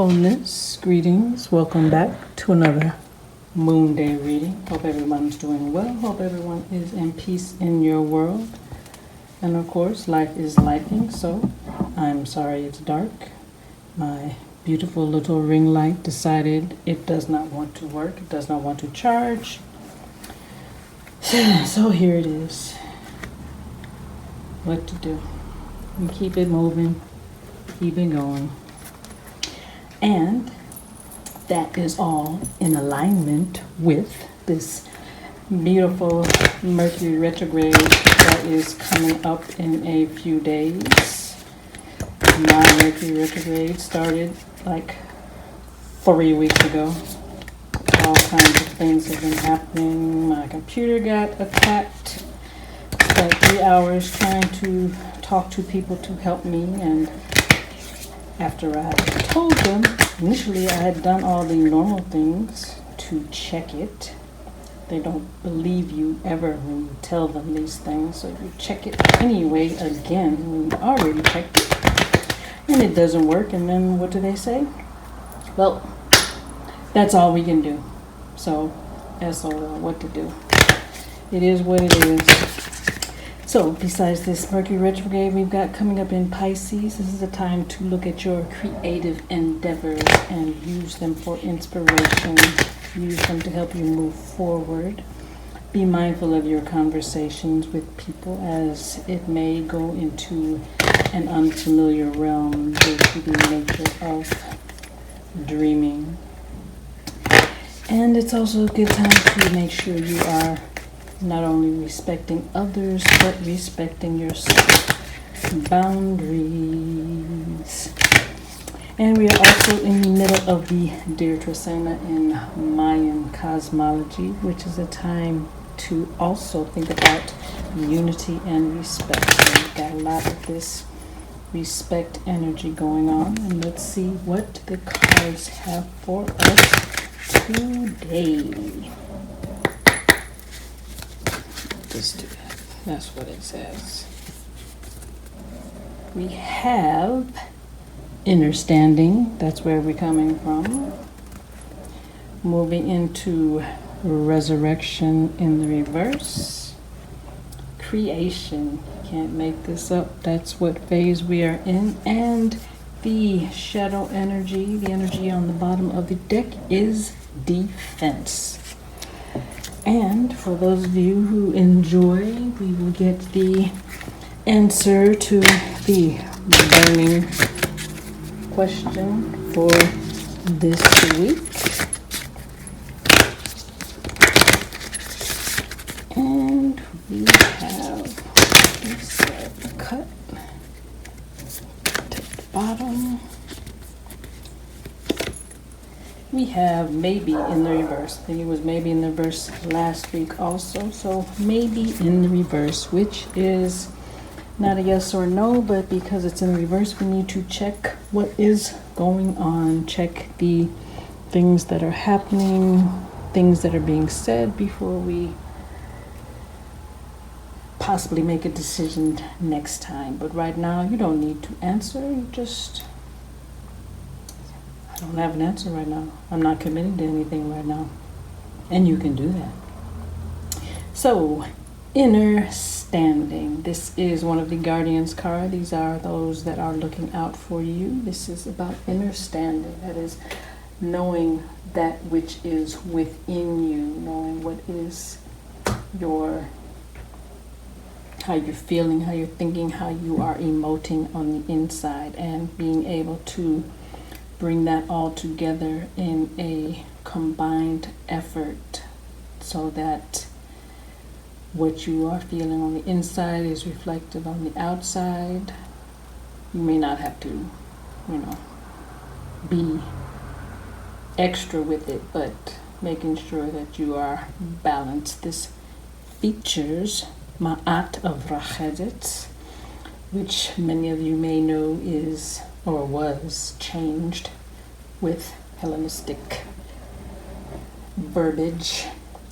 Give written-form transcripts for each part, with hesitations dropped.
Wellness, greetings. Welcome back to another Moon Day reading. Hope everyone's doing well. Hope everyone is in peace in your world. And of course, life is lifing, so I'm sorry it's dark. My beautiful little ring light decided it does not want to work. It does not want to charge. So here it is. What to do? We keep it moving, keep it going. And that is all in alignment with this beautiful Mercury retrograde that is coming up in a few days. My Mercury retrograde started like 3 weeks ago. All kinds of things have been happening. My computer got attacked. Spent 3 hours trying to talk to people to help me, and after I told them, initially I had done all the normal things to check it. They don't believe you ever when you tell them these things, so you check it anyway again when you already checked it, and it doesn't work. And then what do they say? Well, that's all we can do. So, SOL, what to do? It is what it is. So, besides this Mercury retrograde we've got coming up in Pisces, this is a time to look at your creative endeavors and use them for inspiration. Use them to help you move forward. Be mindful of your conversations with people, as it may go into an unfamiliar realm due to the nature of dreaming. And it's also a good time to make sure you are not only respecting others, but respecting yourself. Boundaries. And we are also in the middle of the Dirtrasena in Mayan cosmology, which is a time to also think about unity and respect. So we've got a lot of this respect energy going on. And let's see what the cards have for us today. Let's do that. That's what it says. We have inner standing. That's where we're coming from. Moving into resurrection in the reverse. Creation. Can't make this up. That's what phase we are in. And the shadow energy, the energy on the bottom of the deck, is defense. And for those of you who enjoy, we will get the answer to the burning question for this week. And we have this cut. Take the bottom. We have maybe in the reverse. I think it was maybe in the reverse last week also. So maybe in the reverse, which is not a yes or no, but because it's in the reverse, we need to check what is going on. Check the things that are happening, things that are being said before we possibly make a decision next time. But right now, you don't need to answer. You just... I don't have an answer right now. I'm not committing to anything right now. And you can do that. So, inner standing. This is one of the Guardians cards. These are those that are looking out for you. This is about inner standing. That is knowing that which is within you. Knowing what is how you're feeling, how you're thinking, how you are emoting on the inside. And being able to bring that all together in a combined effort so that what you are feeling on the inside is reflected on the outside. You may not have to, be extra with it, but making sure that you are balanced. This features Ma'at of Rachedet, which many of you may know is or was changed with Hellenistic verbiage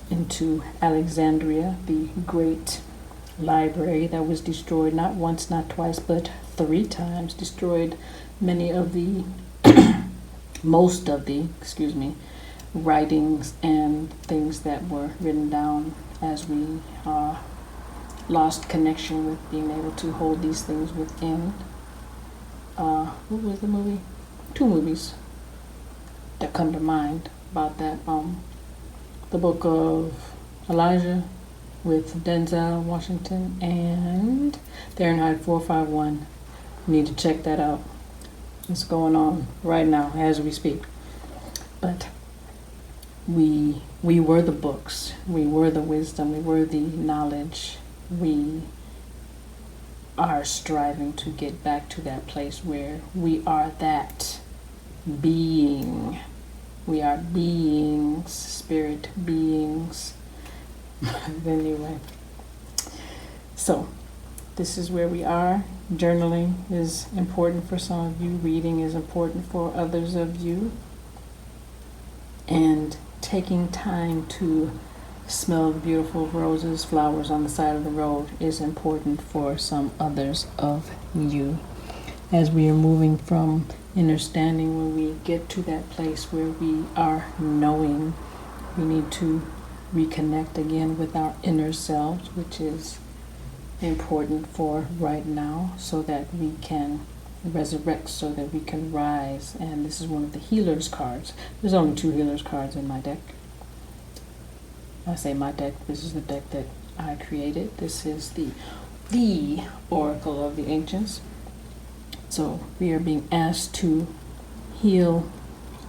into Alexandria, the great library that was destroyed not once, not twice, but 3 times, destroyed many of the most of the, writings and things that were written down as we lost connection with being able to hold these things within. What was the movie? 2 movies that come to mind about that. The Book of Elijah with Denzel Washington and Fahrenheit 451. You need to check that out. It's going on right now as we speak. But we were the books, we were the wisdom, we were the knowledge. We are striving to get back to that place where we are that being. We are beings, spirit beings. Anyway, so this is where we are. Journaling is important for some of you. Reading is important for others of you. And taking time to smell the beautiful roses, flowers on the side of the road is important for some others of you. As we are moving from understanding, when we get to that place where we are knowing, we need to reconnect again with our inner selves, which is important for right now, so that we can resurrect, so that we can rise. And this is one of the healers cards. There's only 2 healers cards in my deck. I say my deck, this is the deck that I created. This is the Oracle of the Ancients. So we are being asked to heal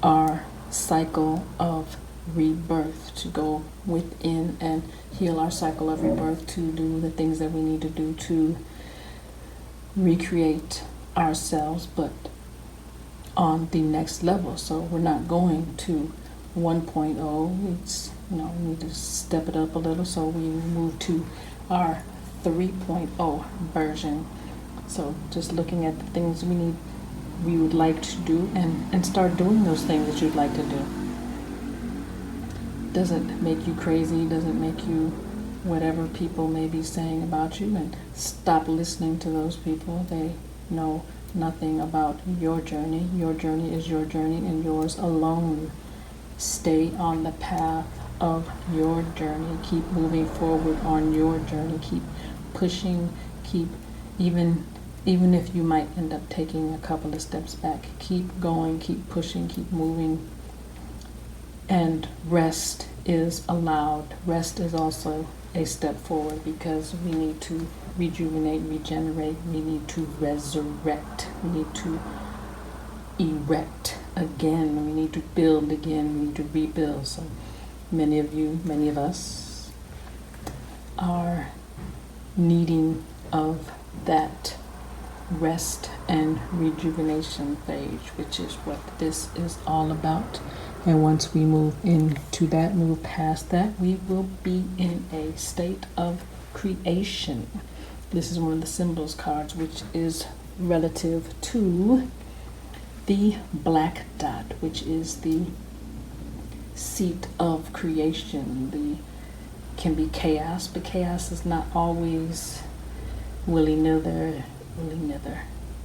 our cycle of rebirth, to go within and heal our cycle of rebirth, to do the things that we need to do to recreate ourselves, but on the next level. So we're not going to 1.0. It's, we need to step it up a little, so we move to our 3.0 version. So just looking at the things we would like to do, and start doing those things that you'd like to do. Doesn't make you crazy, doesn't make you whatever people may be saying about you, and stop listening to those people. They know nothing about your journey. Your journey is your journey, and yours alone. Stay on the path of your journey. Keep moving forward on your journey. Keep pushing. Keep, even if you might end up taking a couple of steps back, keep going, keep pushing, keep moving. And rest is allowed. Rest is also a step forward, because we need to rejuvenate, regenerate. We need to resurrect. We need to erect again. We need to build again. We need to rebuild. So many of us are needing of that rest and rejuvenation phase, which is what this is all about. And once we move into that, move past that, we will be in a state of creation. This is one of the symbols cards, which is relative to the black dot, which is the seat of creation. Can be chaos, but chaos is not always willy-nilly,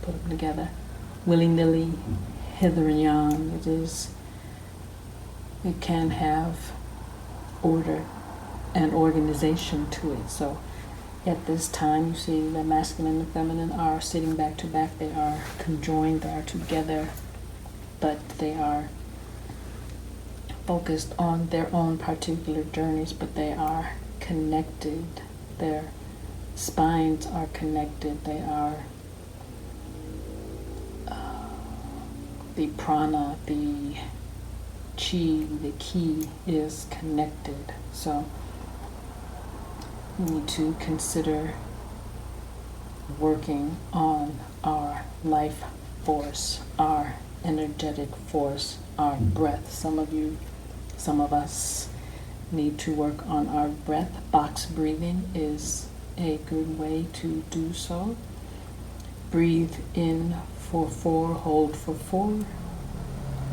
put them together, willy-nilly, hither and yon. It can have order and organization to it. So at this time, you see the masculine and feminine are sitting back to back. They are conjoined, they are together, but they are focused on their own particular journeys, but they are connected. Their spines are connected. They are the prana, the chi, the ki is connected. So we need to consider working on our life force, our energetic force, our breath. Some of us need to work on our breath. Box breathing is a good way to do so. Breathe in for 4, hold for 4.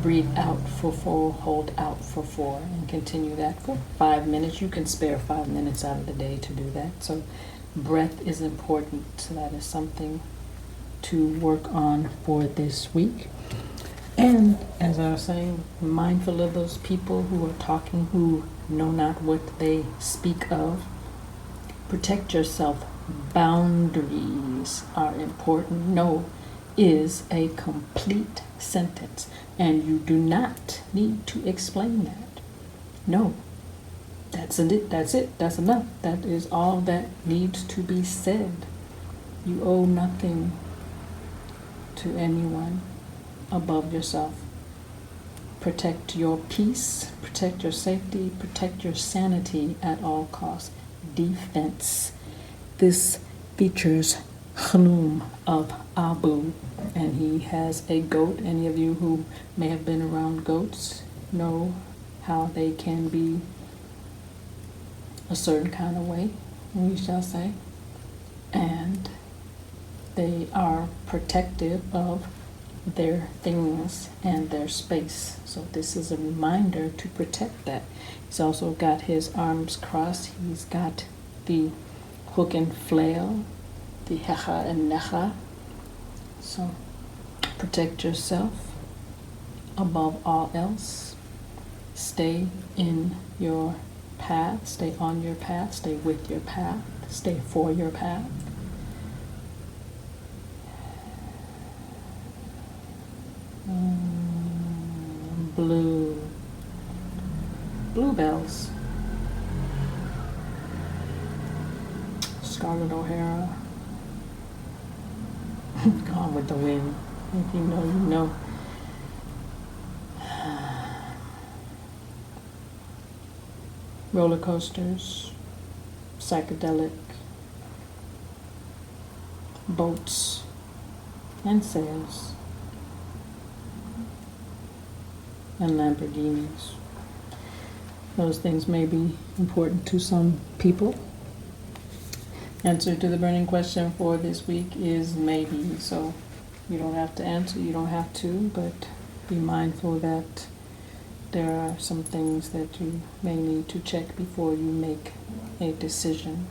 Breathe out for 4, hold out for 4, and continue that for 5 minutes. You can spare 5 minutes out of the day to do that. So breath is important. So that is something to work on for this week. And as I was saying, mindful of those people who are talking who know not what they speak of. Protect yourself. Boundaries are important. No is a complete sentence, and you do not need to explain that. No. That's it. That's it. That's enough. That is all that needs to be said. You owe nothing to anyone above yourself. Protect your peace, protect your safety, protect your sanity at all costs. Defense. This features Khnum of Abu, and he has a goat. Any of you who may have been around goats know how they can be a certain kind of way, we shall say, and they are protective of their things and their space. So this is a reminder to protect that. He's also got his arms crossed. He's got the hook and flail, the hecha and necha. So protect yourself above all else. Stay in your path, stay on your path, stay with your path, stay for your path. Bluebells. Scarlet O'Hara. Gone with the wind. If you know, you know. Roller coasters, psychedelic, boats, and sails, and Lamborghinis. Those things may be important to some people. Answer to the burning question for this week is maybe. So you don't have to answer, you don't have to, but be mindful that there are some things that you may need to check before you make a decision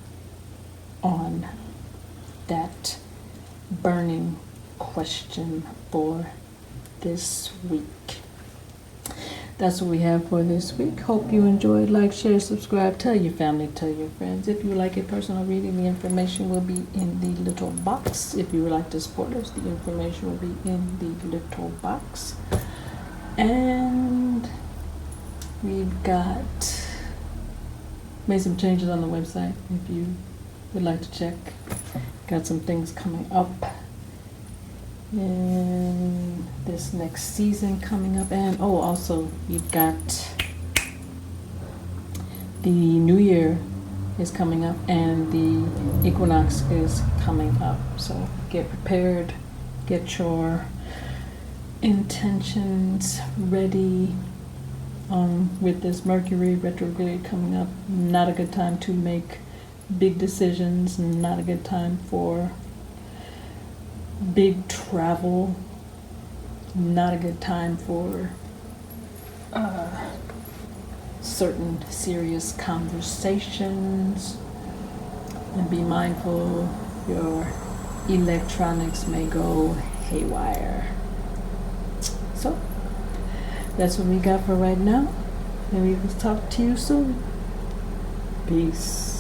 on that burning question for this week. That's what we have for this week. Hope you enjoyed. Like, share, subscribe, tell your family, tell your friends. If you like a personal reading, the information will be in the little box. If you would like to support us, the information will be in the little box. And we've made some changes on the website if you would like to check. Got some things coming up in this next season coming up, and also you've got the new year is coming up and the equinox is coming up. So get prepared, get your intentions ready with this Mercury retrograde coming up. Not a good time to make big decisions, not a good time for big travel, not a good time for certain serious conversations, and be mindful your electronics may go haywire. So that's what we got for right now, and we will talk to you soon. Peace.